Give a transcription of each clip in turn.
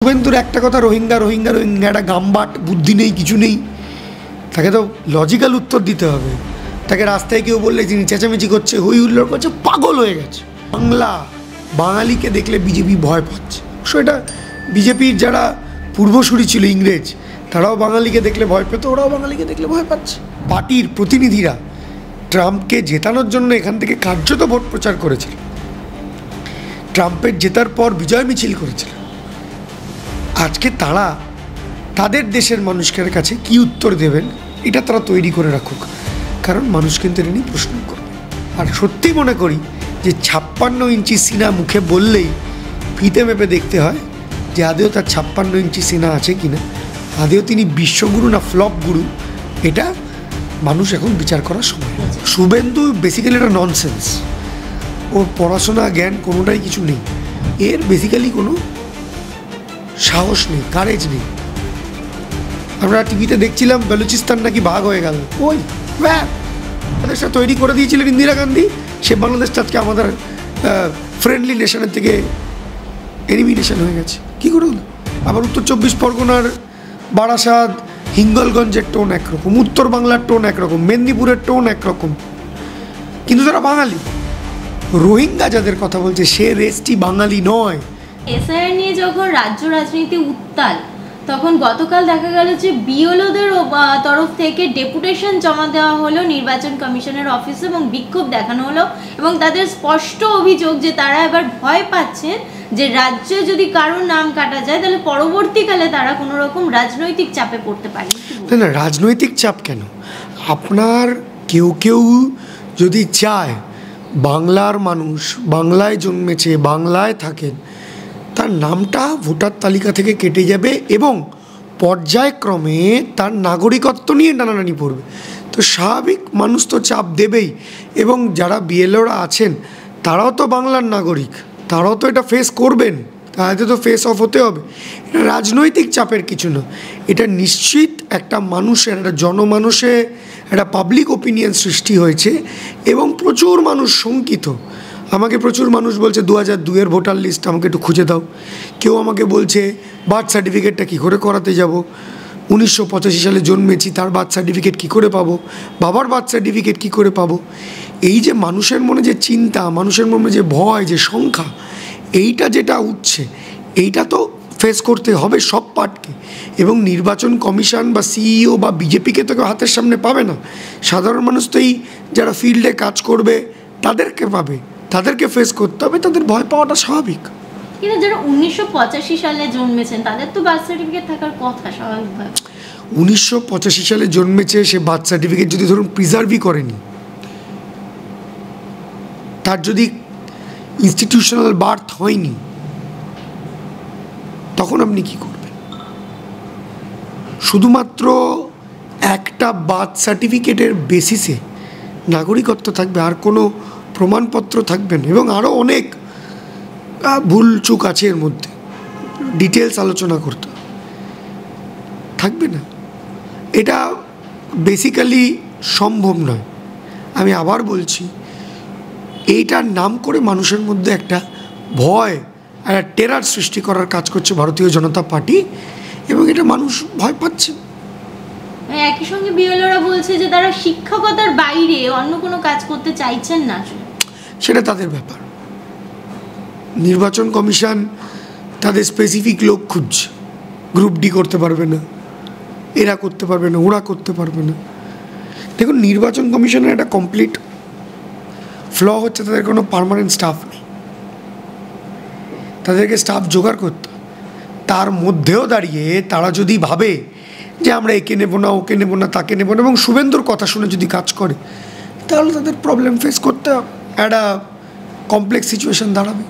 শুভেন্দুর একটা কথা, রোহিঙ্গা রোহিঙ্গা রোহিঙ্গা, একটা গামবাট, বুদ্ধি নেই, কিছু নেই। তাকে তো লজিক্যাল উত্তর দিতে হবে। তাকে রাস্তায় কেউ বললে যিনি চেঁচামেচি করছে, হই হুল্লোড় করছে, পাগল হয়ে গেছে। বাংলা বাঙালিকে দেখলে বিজেপি ভয় পাচ্ছে। সেটা বিজেপির যারা পূর্বসূরি ছিল ইংরেজ, তারাও বাঙালিকে দেখলে ভয় পেত, ওরাও বাঙালিকে দেখলে ভয় পাচ্ছে। পার্টির প্রতিনিধিরা ট্রাম্পকে জেতানোর জন্য এখান থেকে কার্যত ভোট প্রচার করেছিল, ট্রাম্পের জেতার পর বিজয় মিছিল করেছিল। আজকে তারা তাদের দেশের মানুষের কাছে কি উত্তর দেবেন এটা তারা তৈরি করে রাখুক, কারণ মানুষ কিন্তু এটা নিয়ে প্রশ্ন করবে। আর সত্যি মনে করি যে 56 ইঞ্চি সিনা মুখে বললেই ফিতে মেপে দেখতে হয় যে আদেও তার 56 ইঞ্চি সিনা আছে কিনা, আদেও তিনি বিশ্বগুরু না ফ্লপ গুরু, এটা মানুষ এখন বিচার করার সময়। শুভেন্দু বেসিক্যালি একটা ননসেন্স, ওর পড়াশোনা জ্ঞান কোনোটাই কিছু নেই, এর বেসিক্যালি কোনো সাহস নেই, কারেজ নেই। আমরা টিভিতে দেখছিলাম বেলুচিস্তান নাকি ভাগ হয়ে গেল, ওই বাংলাদেশটা তৈরি করে দিয়েছিলেন ইন্দিরা গান্ধী, সে বাংলাদেশটা আজকে আমাদের ফ্রেন্ডলি নেশনের থেকে এনিমি নেশন হয়ে গেছে। কী করে হলো? আবার উত্তর 24 পরগনার বারাসাত হিঙ্গলগঞ্জের টোন একরকম, উত্তর বাংলার টোন একরকম, মেদিনীপুরের টোন একরকম, কিন্তু তারা বাঙালি। রোহিঙ্গা যাদের কথা বলছে সে রেসটি বাঙালি নয়। এসআইআর নিয়ে যখন রাজ্য রাজনীতি উত্তাল, তখন গতকাল দেখা গেল যে বিএলওদের তরফ থেকে ডেপুটেশন জমা দেওয়া হলো নির্বাচন কমিশনের অফিসে এবং বিক্ষোভ দেখানো হলো, এবং তাদের স্পষ্ট অভিযোগ যে তারা এবার ভয় পাচ্ছেন যে রাজ্যে যদি কারোর নাম কাটা যায় তাহলে পরবর্তীকালে তারা কোনো রকম রাজনৈতিক চাপে পড়তে পারে। না, রাজনৈতিক চাপ কেন? আপনার কেউ কেউ যদি চায় বাংলার মানুষ, বাংলায় জন্মেছে, বাংলায় থাকেন, তার নামটা ভোটার তালিকা থেকে কেটে যাবে এবং পর্যায়ক্রমে তার নাগরিকত্ব নিয়ে টানাটানি পড়বে, তো স্বাভাবিক মানুষ তো চাপ দেবেই। এবং যারা বিএলওরা আছেন তারাও তো বাংলার নাগরিক, তারাও তো এটা ফেস করবেন, তাদের তো ফেস অফ হতে হবে। এটা রাজনৈতিক চাপের কিছু না, এটা নিশ্চিত একটা মানুষের, একটা জনমানুষে একটা পাবলিক ওপিনিয়ন সৃষ্টি হয়েছে এবং প্রচুর মানুষ শঙ্কিত। আমাকে প্রচুর মানুষ বলছে 2002-এর ভোটার লিস্ট আমাকে একটু খুঁজে দাও। কেউ আমাকে বলছে বার্থ সার্টিফিকেটটা কী করে করাতে যাব, 1985 সালে জন্মেছি, তার বার্থ সার্টিফিকেট কী করে পাবো, বাবার বার্থ সার্টিফিকেট কী করে পাবো। এই যে মানুষের মনে যে চিন্তা, মানুষের মনে যে ভয়, যে সংখ্যা, এইটা যেটা উঠছে, এইটা তো ফেস করতে হবে সব পার্টকে। এবং নির্বাচন কমিশন বা সিইও বা বিজেপিকে তো কেউ হাতের সামনে পাবে না, সাধারণ মানুষ তো এই যারা ফিল্ডে কাজ করবে তাদেরকে পাবে, তাদেরকে ফেস করতে হবে, তাদের ভয় পাওয়াটা স্বাভাবিক। কিন্তু যারা 1985 সালে জন্মেছেন তাদের তো বার্থ সার্টিফিকেট থাকার কথা স্বাভাবিকভাবে। 1985 সালে জন্মেছে, সে বার্থ সার্টিফিকেট যদি ধরুন প্রিজার্ভই করেনি, তার যদি ইনস্টিটিউশনাল বার্থ হয়নি, তখন আপনি কি করবেন? শুধুমাত্র একটা বার্থ সার্টিফিকেটের বেসিসে নাগরিকত্ব থাকবে, আর কোনো প্রমাণপত্র থাকবে না। এবং আরও অনেক ভুল চুক আছে এর মধ্যে, ডিটেলস আলোচনা করতে থাকবে না। এটা বেসিক্যালি সম্ভব নয়। আমি আবার বলছি, এইটার নাম করে মানুষের মধ্যে একটা ভয়, একটা টেরার সৃষ্টি করার কাজ করছে ভারতীয় জনতা পার্টি, এবং এটা মানুষ ভয় পাচ্ছে। একই সঙ্গে বিএলওরা বলছে যে তারা শিক্ষকতার বাইরে অন্য কোনো কাজ করতে চাইছেন না। সেটা তাদের ব্যাপার, নির্বাচন কমিশন তাদের স্পেসিফিক লোক খুঁজছে। গ্রুপ ডি করতে পারবে না, এরা করতে পারবে না, ওরা করতে পারবে না। দেখুন, নির্বাচন কমিশনের একটা কমপ্লিট ফ্ল হচ্ছে তাদের কোনো পার্মানেন্ট স্টাফ নেই, তাদেরকে স্টাফ জোগাড় করতে। তার মধ্যেও দাঁড়িয়ে তারা যদি ভাবে যে আমরা একে নেব না, ওকে নেব না, তাকে নেব না, এবং শুভেন্দুর কথা শুনে যদি কাজ করে, তাহলে তাদের প্রবলেম ফেস করতে একটা কমপ্লেক্স সিচুয়েশন দাঁড়াবে।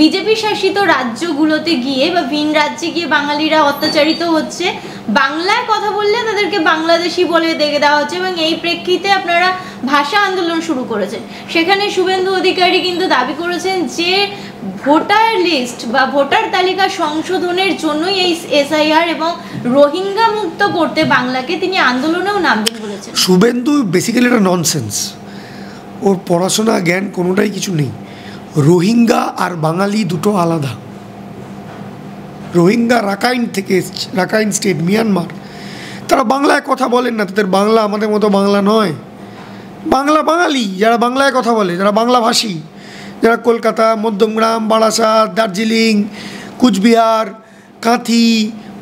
বিজেপি শাসিত রাজ্যগুলোতে গিয়ে বা ভিন রাজ্যে গিয়ে বাঙালিরা অত্যাচারিত হচ্ছে, বাংলায় কথা বললে তাদেরকে বাংলাদেশি বলে দেখে দেওয়া হচ্ছে, এবং এই প্রেক্ষিতে আপনারা ভাষা আন্দোলন শুরু করেছেন। সেখানে শুভেন্দু অধিকারী কিন্তু দাবি করেছেন যে ভোটার লিস্ট বা ভোটার তালিকা সংশোধনের জন্যই এই এসআইআর এবং রোহিঙ্গা মুক্ত করতে বাংলাকে তিনি আন্দোলনেও নামবেন বলেছেন। শুভেন্দু বেসিক্যালি একটা ননসেন্স, ওর পড়াশোনা জ্ঞান কোনোটাই কিছু নেই। রোহিঙ্গা আর বাঙালি দুটো আলাদা। রোহিঙ্গা রাখাইন থেকে এসছে, রাখাইন স্টেট মিয়ানমার, তারা বাংলায় কথা বলেন না, তাদের বাংলা আমাদের মতো বাংলা নয়। বাংলা বাঙালি যারা বাংলায় কথা বলে, যারা বাংলাভাষী, যারা কলকাতা, মধ্যমগ্রাম, বারাসাত, দার্জিলিং, কুচবিহার, কাঁথি,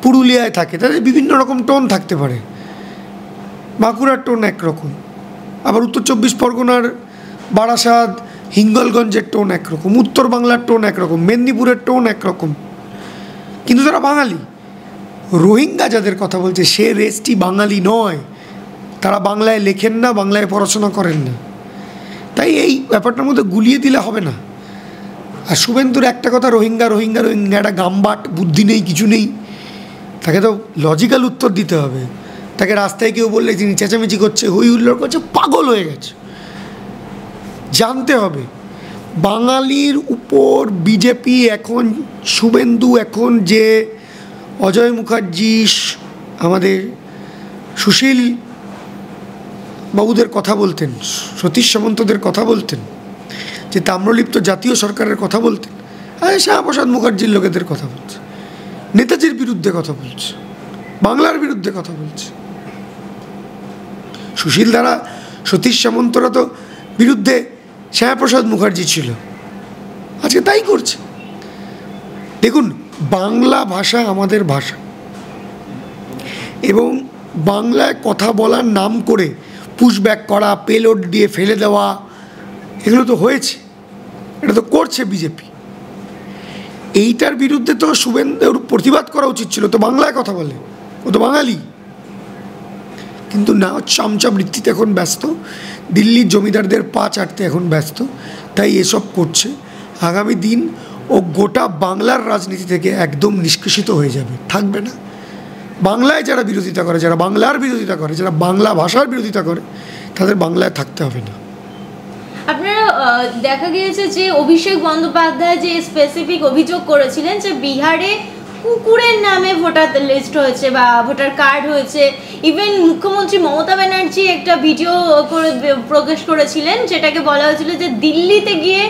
পুরুলিয়ায় থাকে, তাদের বিভিন্ন রকম টোন থাকতে পারে। বাঁকুড়ার টোন একরকম, আবার উত্তর 24 পরগনার বারাসাত, হিঙ্গলগঞ্জের টোন একরকম, উত্তর বাংলার টোন একরকম, মেদিনীপুরের টোন একরকম, কিন্তু তারা বাঙালি। রোহিঙ্গা যাদের কথা বলছে সে রেসটি বাঙালি নয়, তারা বাংলায় লেখেন না, বাংলায় পড়াশোনা করেন না। তাই এই ব্যাপারটার মধ্যে গুলিয়ে দিলে হবে না। আর শুভেন্দুর একটা কথা, রোহিঙ্গা রোহিঙ্গা রোহিঙ্গা, একটা গামবাট, বুদ্ধি নেই, কিছু নেই, তাকে তো লজিক্যাল উত্তর দিতে হবে। তাকে রাস্তায় কেউ বললে যিনি চেঁচামেচি করছে, হই হুল্লোড় করছে, পাগল হয়ে গেছে। জানতে হবে বাঙালির উপর বিজেপি এখন, শুভেন্দু এখন যে অজয় মুখার্জি, আমাদের সুশীল বাবুদের কথা বলতেন, সতীশ সামন্তদের কথা বলতেন, যে তাম্রলিপ্ত জাতীয় সরকারের কথা বলতেন, আর শ্যামাপ্রসাদ মুখার্জির লোকেদের কথা বলছে, নেতাজির বিরুদ্ধে কথা বলছে, বাংলার বিরুদ্ধে কথা বলছে। সুশীল দ্বারা সতীশ সামন্তরা তো বিরুদ্ধে শ্যামাপ্রসাদ মুখার্জি ছিল, আজকে তাই করছে। দেখুন, বাংলা ভাষা আমাদের ভাষা, এবং বাংলায় কথা বলার নাম করে পুশব্যাক করা, পেলোড দিয়ে ফেলে দেওয়া, এগুলো তো হয়েছে, এটা তো করছে বিজেপি। এইটার বিরুদ্ধে তো শুভেন্দুর প্রতিবাদ করা উচিত ছিল, তো বাংলায় কথা বলে, ও তো বাঙালি। কিন্তু না, চামচা বৃত্তিতে এখন ব্যস্ত, দিল্লির জমিদারদের পা চাটতে এখন ব্যস্ত, তাই এসব করছে। আগামী দিন ও গোটা বাংলার রাজনীতি থেকে একদম নিষ্কাশিত হয়ে যাবে, থাকবে না। বাংলায় যারা বিরোধিতা করে, যারা বাংলার বিরোধিতা করে, যারা বাংলা ভাষার বিরোধিতা করে, তাদের বাংলায় থাকতে হবে না। আপনারা দেখা গিয়েছে যে অভিষেক বন্দ্যোপাধ্যায় যে স্পেসিফিক অভিযোগ করেছিলেন যে বিহারে কুকুরের নামে ভোটার লিস্ট হয়েছে বা ভোটার কার্ড হয়েছে। ইভেন মুখ্যমন্ত্রী মমতা ব্যানার্জি একটা ভিডিও করে প্রকাশ করেছিলেন, যেটাকে বলা হয়েছিল যে দিল্লিতে গিয়ে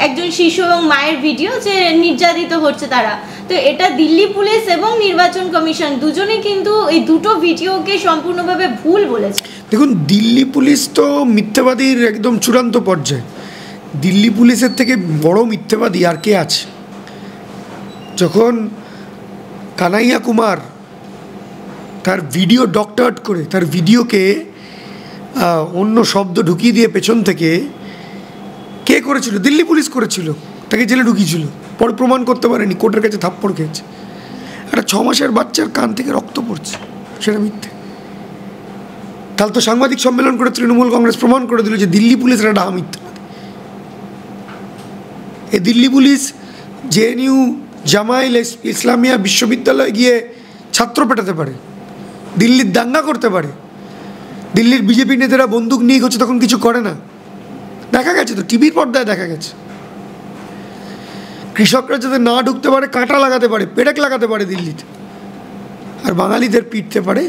একজন শিশু এবং মায়ের ভিডিও, যে নির্যাতিত হচ্ছে তারা। তো এটা দিল্লি পুলিশ এবং নির্বাচন কমিশন দুজনেই কিন্তু এই দুটো ভিডিওকে সম্পূর্ণভাবে ভুল বলেছে। দেখুন, দিল্লি পুলিশ তো মিথ্যাবাদীর একদম চূড়ান্ত পর্যায়ে। দিল্লি পুলিশের থেকে বড় মিথ্যাবাদী আর কে আছে? যখন কানাইয়া কুমার তার ভিডিও ডক্টরেট করে, তার ভিডিওকে অন্য শব্দ ঢুকিয়ে দিয়ে পেছন থেকে, কে করেছিল? দিল্লি পুলিশ করেছিল, তাকে জেলে ঢুকিয়েছিল, পরে প্রমাণ করতে পারেনি, কোর্টের কাছে থাপ্পড় খেয়েছে। একটা 6 মাসের বাচ্চার কান থেকে রক্ত পড়ছে, সেটা মিথ্যে। কাল তো সাংবাদিক সম্মেলন করে তৃণমূল কংগ্রেস প্রমাণ করে দিল যে দিল্লি পুলিশের একটা মিথ্যাবাদী। এই দিল্লি পুলিশ জেএনইউ, জামাইল ইসলামিয়া বিশ্ববিদ্যালয়ে গিয়ে ছাত্র পেটাতে পারে, দিল্লির দাঙ্গা করতে পারে। দিল্লির বিজেপি নেতারা বন্দুক নিয়ে হচ্ছে, তখন কিছু করে না, দেখা গেছে তো, টিভির পর্দায় দেখা গেছে। কৃষকরা যাতে না ঢুকতে পারে, কাঁটা লাগাতে পারে, পেরেক লাগাতে পারে দিল্লিতে, আর বাঙালিদের পিটতে পারে,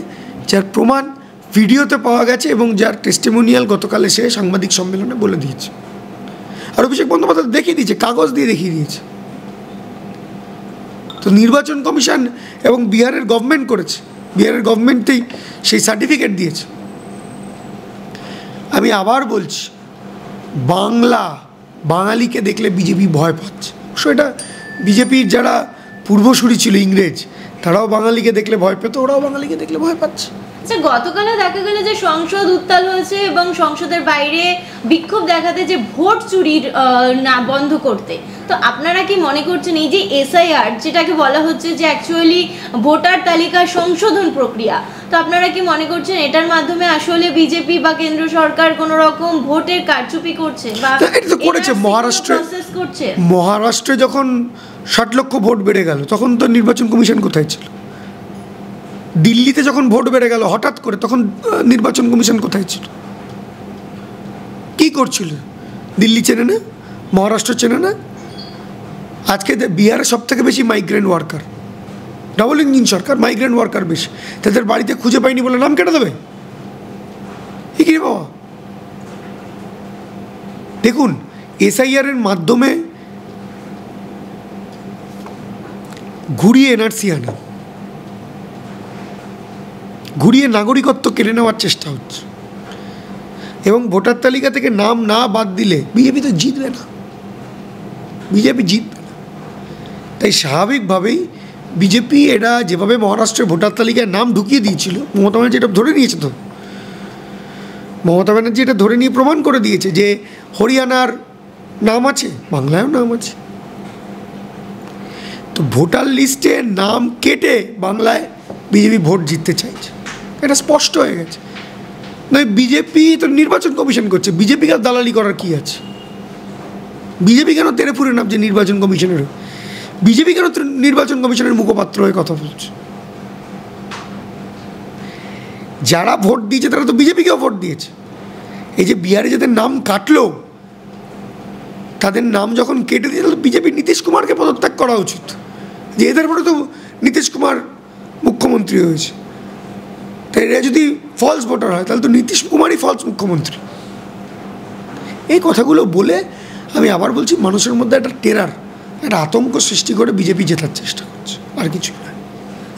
যার প্রমাণ ভিডিওতে পাওয়া গেছে এবং যার টেস্টিমোনিয়াল গতকালে সে সাংবাদিক সম্মেলনে বলে দিয়েছে। আর অভিষেক বন্দ্যোপাধ্যায় দেখিয়ে দিয়েছে, কাগজ দিয়ে দেখিয়ে দিয়েছে। তো নির্বাচন কমিশন এবং বিহারের গভর্নমেন্ট করেছে, বিহারের গভর্নমেন্টেই সেই সার্টিফিকেট দিয়েছে। আমি আবার বলছি, বাঙালিকে দেখলে বিজেপি ভয় পাচ্ছে। এটা বিজেপির যারা পূর্বসূরি ছিল ইংরেজ, তারাও বাঙালিকে দেখলে ভয় পেত, ওরাও বাঙালিকে দেখলে ভয় পাচ্ছে। আচ্ছা, গতকালও দেখা গেল যে সংসদ উত্তাল হয়েছে এবং সংসদের বাইরে বিক্ষোভ দেখাতে, যে ভোট চুরির না বন্ধ করতে। তো আপনারা কি মনে করছেন এই যে এসআইআর, যেটাকে বলা হচ্ছে যে অ্যাকচুয়ালি ভোটার তালিকা সংশোধন প্রক্রিয়া, তো আপনারা কি মনে করছেন এটার মাধ্যমে আসলে বিজেপি বা কেন্দ্র সরকার কোনো রকম ভোটের কারচুপি করছে বা এটা তো করেছে? মহারাষ্ট্রে যখন 60 লক্ষ ভোট বেড়ে গেল, তখন তো নির্বাচন কমিশন কোথায় ছিল? দিল্লিতে যখন ভোট বেড়ে গেল হঠাৎ করে, তখন নির্বাচন কমিশন কোথায় ছিল? কি করছিল? দিল্লি চেনে না, মহারাষ্ট্র চেনে না। আজকে বিহারে সব থেকে বেশি মাইগ্রেন্ট ওয়ার্কার, ডাবল ইঞ্জিন সরকার, মাইগ্রেন্ট ওয়ার্কার বেশি, তাদের বাড়িতে খুঁজে পাইনি বলে নাম কেটে দেবে? কি বাবা, দেখুন, এসআইআর এর মাধ্যমে ঘুরিয়ে এনআরসি আনা, ঘুরিয়ে নাগরিকত্ব কেড়ে নেওয়ার চেষ্টা হচ্ছে, এবং ভোটার তালিকা থেকে নাম না বাদ দিলে বিজেপি তো জিতবে না, বিজেপি জিতবে না। তাই স্বাভাবিকভাবেই বিজেপি এটা যেভাবে মহারাষ্ট্রের ভোটার তালিকায় নাম ঢুকিয়ে দিয়েছিল, মমতা ব্যানার্জি এটা ধরে নিয়েছে, তো মমতা ব্যানার্জি এটা ধরে নিয়ে প্রমাণ করে দিয়েছে যে হরিয়ানার নাম আছে, বাংলায়ও নাম আছে। তো ভোটার লিস্টে নাম কেটে বাংলায় বিজেপি ভোট জিততে চাইছে, এটা স্পষ্ট হয়ে গেছে। নয় বিজেপি তো নির্বাচন কমিশন করছে, বিজেপিকে দালালি করার কি আছে? বিজেপি কেন তেরে ফুরে নামছে নির্বাচন কমিশনের? বিজেপি কেন নির্বাচন কমিশনের মুখপাত্র হয়ে কথা বলছে? যারা ভোট দিয়েছে তারা তো বিজেপিকেও ভোট দিয়েছে। এই যে বিহারে যাদের নাম কাটলো, তাদের নাম যখন কেটে দিয়ে বিজেপি নীতিশ কুমারকে পদত্যাগ করা উচিত, যে এদের পরে তো নীতিশ কুমার মুখ্যমন্ত্রী হয়েছে। তাই এরা যদি ফলস ভোটার হয় তাহলে তো নীতিশ কুমারই ফলস মুখ্যমন্ত্রী। এই কথাগুলো বলে আমি আবার বলছি, মানুষের মধ্যে একটা টেরার, একটা আতঙ্ক সৃষ্টি করে বিজেপি জেতার চেষ্টা করছে, আর কিছু না।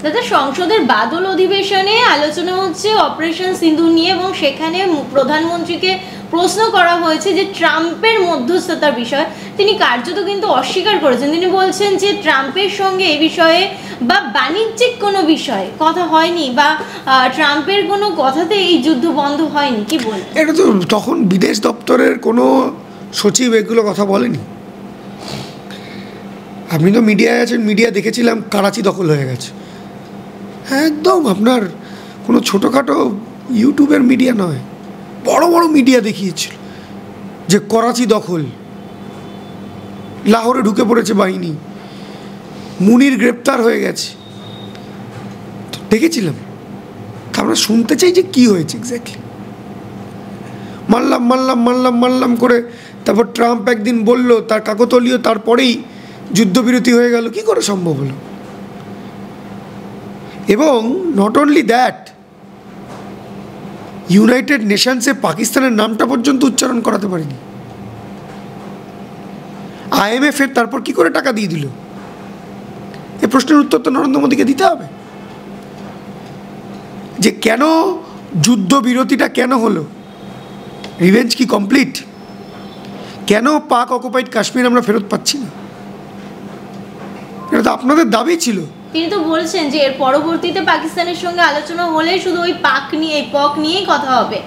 দাদা, সংসদের বাদল অধিবেশনে আলোচনা হচ্ছে অপারেশন সিঁদুর নিয়ে, এবং সেখানে প্রধানমন্ত্রীকে প্রশ্ন করা হয়েছে যে ট্রাম্পের মধ্যস্থতার বিষয়। তিনি কার্যত কিন্তু অস্বীকার করেছেন। তিনি বলছেন যে ট্রাম্পের সঙ্গে এই বিষয়ে বা বাণিজ্যিক কোনো বিষয়ে কথা হয়নি, বা ট্রাম্পের কোনো কথাতে এই যুদ্ধ বন্ধ হয়নি। কি বলেন? এটা তো তখন বিদেশ দপ্তরের কোনো সচিব এগুলো কথা বলেনি। আপনি তো মিডিয়ায় আছেন, মিডিয়া দেখেছিলাম করাচি দখল হয়ে গেছে, একদম আপনার কোনো ছোটোখাটো ইউটিউবের মিডিয়া নয়, বড় বড় মিডিয়া দেখিয়েছিল যে করাচি দখল, লাহোরে ঢুকে পড়েছে বাহিনী, মুনির গ্রেপ্তার হয়ে গেছে। তো দেখেছিলাম, তা আমরা শুনতে চাই যে কী হয়েছে এক্স্যাক্টলি। মারলাম মারলাম মারলাম মারলাম করে তারপর ট্রাম্প একদিন বলল তার কাকতলীয়, তারপরেই যুদ্ধবিরতি হয়ে গেল। কি করে সম্ভব হলো? এবং নট অনলি দ্যাট, ইউনাইটেড নেশনসে পাকিস্তানের নামটা পর্যন্ত উচ্চারণ করাতে পারেনি। IMF এর তারপর কি করে টাকা দিয়ে দিল? এই প্রশ্নের উত্তর তো নরেন্দ্র মোদীকে দিতে হবে, যে কেন যুদ্ধবিরতিটা কেন হলো, রিভেঞ্জ কি কমপ্লিট? কেন পাক অকুপাইড কাশ্মীর আমরা ফেরত পাচ্ছি না? এটা তো আপনাদের দাবি ছিল। তিনি তো বলছেন যে এর পরবর্তীতে পাকিস্তানের সঙ্গে আলোচনা হলে শুধু ওই পাক নিয়ে, এই পক নিয়েই কথা হবে।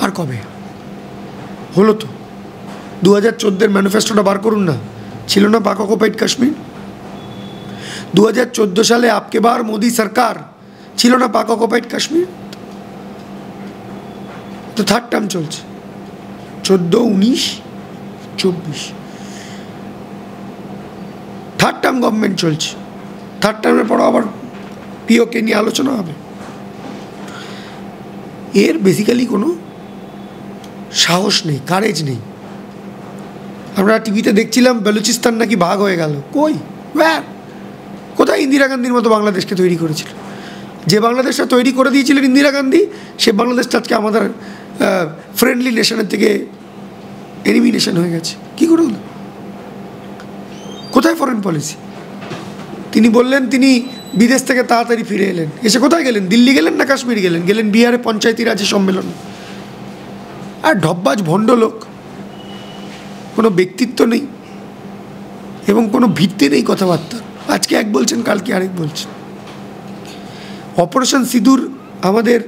আর কবে হলো? তো 2014 ম্যানিফেস্টোটা বার করুন না, ছিল না পাক অকুপাইড কাশ্মীর? 2014 সালে আপকে বার মোদি সরকার, ছিল না পাক অকুপাইড কাশ্মীর? তো থার্ড টার্ম চলছে, 14, 19, 24, থার্ড টার্ম গভর্নমেন্ট চলছে। থার্ড টার্মের পরও আবার পিওকে নিয়ে আলোচনা হবে। এর বেসিক্যালি কোনো সাহস নেই, কারেজ নেই। আমরা টিভিতে দেখছিলাম বেলুচিস্তান নাকি ভাগ হয়ে গেল। কই? কোথায় ইন্দিরা গান্ধীর মতো বাংলাদেশকে তৈরি করেছিল? যে বাংলাদেশটা তৈরি করে দিয়েছিলেন ইন্দিরা গান্ধী, সে বাংলাদেশটা আজকে আমাদের ফ্রেন্ডলি নেশনের থেকে এনিমি নেশন হয়ে গেছে। কী করে হলো? কোথায় ফরেন পলিসি? তিনি বললেন তিনি বিদেশ থেকে তাড়াতাড়ি ফিরে এলেন, এসে কোথায় গেলেন? দিল্লি গেলেন না কাশ্মীর গেলেন? গেলেন বিহারে পঞ্চায়েতি রাজের সম্মেলন। আর ঢব্বাজ ভণ্ড লোক, কোনো ব্যক্তিত্ব নেই এবং কোনো ভিত্তি নেই কথাবার্তা। আজকে এক বলছেন, কালকে আরেক বলছেন। অপারেশন সিঁদুর আমাদের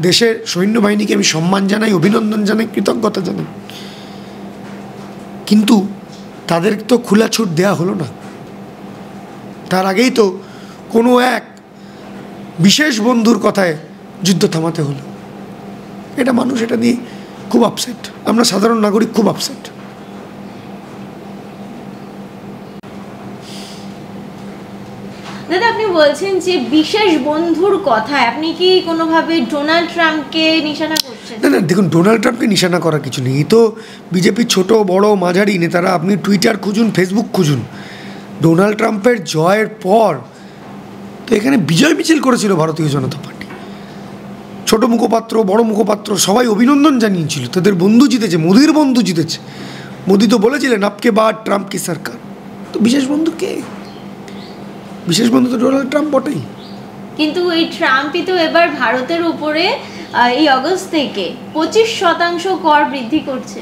দেশের সৈন্যবাহিনীকে আমি সম্মান জানাই, অভিনন্দন জানাই, কৃতজ্ঞতা জানাই, কিন্তু তাদের তো খোলা ছুট দেওয়া হলো না। তার আগেই তো কোনো এক বিশেষ বন্ধুর কথায় যুদ্ধ থামাতে হলো। এটা মানুষ, এটা নিয়ে খুব আপসেট। আমরা সাধারণ নাগরিক খুব আপসেট। দাদা, আপনি বলছেন যে বিশেষ বন্ধুর কথায়, আপনি কি কোনোভাবে ডোনাল্ড ট্রাম্পকে নিশানা করছেন? না না, দেখুন, ডোনাল্ড ট্রাম্পকে নিশানা করার কিছু নেই। এই তো বিজেপির ছোট বড় মাঝারি নেতারা, আপনি টুইটার খুঁজুন, ফেসবুক খুঁজুন, ডোনাল্ড ট্রাম্পের জয়ের পর তো এখানে বিজয় মিছিল করেছিল ভারতীয় জনতা পার্টি। ছোট মুখপাত্র, বড় মুখপাত্র সবাই অভিনন্দন জানিয়েছিল, তাদের বন্ধু জিতেছে, মোদির বন্ধু জিতেছে। মোদি তো বলেছিলেন আপকে বাদ ট্রাম্প কি সরকার। তো বিশেষ বন্ধু কে? বিশেষ বন্ধু তো ডোনাল্ড ট্রাম্প বটেই। কিন্তু এই ট্রাম্পই তো এবার ভারতের উপরে এই অগস্ট থেকে 25% কর বৃদ্ধি করছে।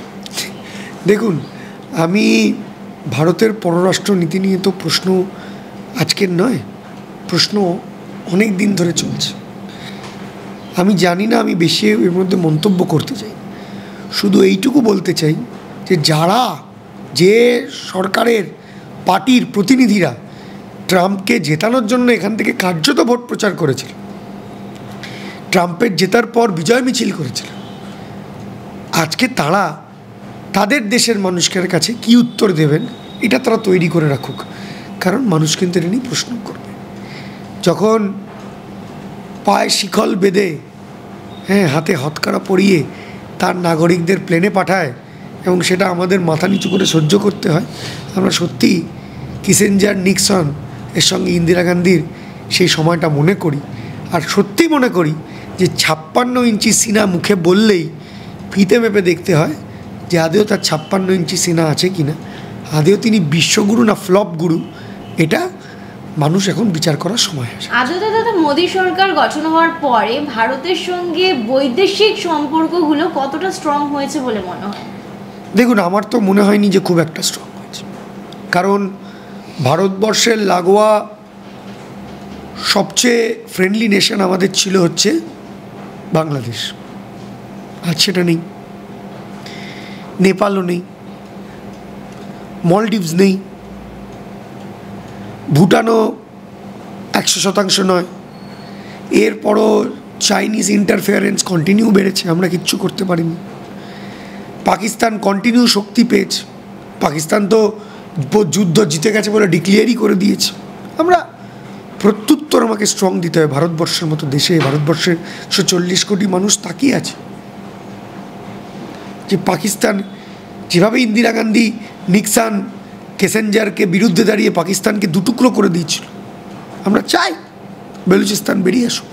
দেখুন, আমি ভারতের পররাষ্ট্র নীতি নিয়ে তো প্রশ্ন আজকের নয়, প্রশ্ন অনেক দিন ধরে চলছে। আমি জানি না, আমি বেশি এর মধ্যে মন্তব্য করতে চাই, শুধু এইটুকু বলতে চাই যে যে সরকারের পার্টির প্রতিনিধিরা ট্রাম্পকে জেতানোর জন্য এখান থেকে কার্যত ভোট প্রচার করেছিল, ট্রাম্পের জেতার পর বিজয় মিছিল করেছিল, আজকে তারা তাদের দেশের মানুষের কাছে কি উত্তর দেবেন এটা তারা তৈরি করে রাখুক। কারণ মানুষ কিন্তু এটা নিয়ে প্রশ্ন করবে। যখন পায়ে শিকল বেঁধে, হাতে হতকড়া পরিয়ে তার নাগরিকদের প্লেনে পাঠায় এবং সেটা আমাদের মাথা নিচু করে সহ্য করতে হয়, আমরা সত্যি কিসেঞ্জার, নিক্সন এর সঙ্গে ইন্দিরা গান্ধীর সেই সময়টা মনে করি। আর সত্যি মনে করি যে 56 ইঞ্চি সিনা মুখে বললেই ফিতে মেপে দেখতে হয় যে আদেও তার 56 ইঞ্চি সিনা আছে কি না, আদেও তিনি বিশ্বগুরু না ফ্লপ গুরু, এটা মানুষ এখন বিচার করার সময় আছে। আদৌ দাদা, মোদী সরকার গঠন হওয়ার পরে ভারতের সঙ্গে বৈদেশিক সম্পর্কগুলো কতটা স্ট্রং হয়েছে বলে মনে হয়? দেখুন, আমার তো মনে হয়নি যে খুব একটা স্ট্রং হয়েছে, কারণ ভারতবর্ষের লাগোয়া সবচেয়ে ফ্রেন্ডলি নেশন আমাদের ছিল হচ্ছে বাংলাদেশ, আজ সেটা নেই। নেপালও নেই, মলডিভস নেই, ভুটানও 100% নয়। এরপরও চাইনিজ ইন্টারফেয়ারেন্স কন্টিনিউ বেড়েছে, আমরা কিচ্ছু করতে পারিনি। পাকিস্তান কন্টিনিউ শক্তি পেয়েছে, পাকিস্তান তো যুদ্ধ জিতে গেছে বলে ডিক্লেয়ারই করে দিয়েছে। আমরা প্রত্যুত্তর আমাকে স্ট্রং দিতে হবে। ভারতবর্ষের মতো দেশে, ভারতবর্ষের 140 কোটি মানুষ তাকিয়ে আছে যে পাকিস্তান যেভাবে ইন্দিরা গান্ধী, নিক্সন, কিসেঞ্জারকে বিরুদ্ধে দাঁড়িয়ে পাকিস্তানকে দুটুকরো করে দিয়েছিল, আমরা চাই বেলুচিস্তান বেরিয়ে আসুক।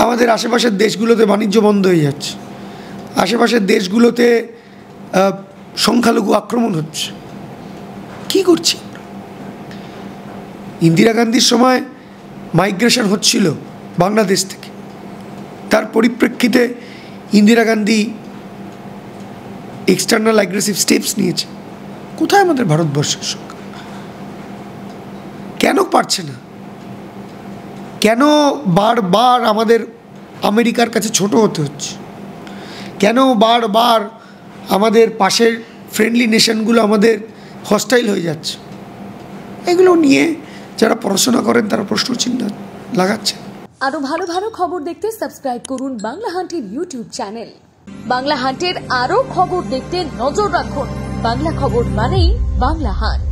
আমাদের আশেপাশের দেশগুলোতে বাণিজ্য বন্ধ হয়ে যাচ্ছে, আশেপাশের দেশগুলোতে সংখ্যালঘু আক্রমণ হচ্ছে, কি করছি? ইন্দিরা গান্ধীর সময় মাইগ্রেশন হচ্ছিল বাংলাদেশ থেকে, তার পরিপ্রেক্ষিতে Indira Gandhi external aggressive steps নিয়েছে। কোথায় আমাদের ভারতবর্ষের সরকার? কেন পারছে না? কেন বারবার আমাদের আমেরিকার কাছে ছোট হতে হচ্ছে? কেন বারবার আমাদের পাশের ফ্রেন্ডলি নেশনগুলো আমাদের হস্টাইল হয়ে যাচ্ছে? এগুলো নিয়ে যারা পড়াশোনা করেন তারা প্রশ্ন চিহ্ন লাগাচ্ছে। আরো ভালো ভালো খবর দেখতে সাবস্ক্রাইব করুন বাংলা হান্টের ইউটিউব চ্যানেল। বাংলা হান্টের আরো খবর দেখতে নজর রাখুন। বাংলা খবর মানেই বাংলা হান্ট।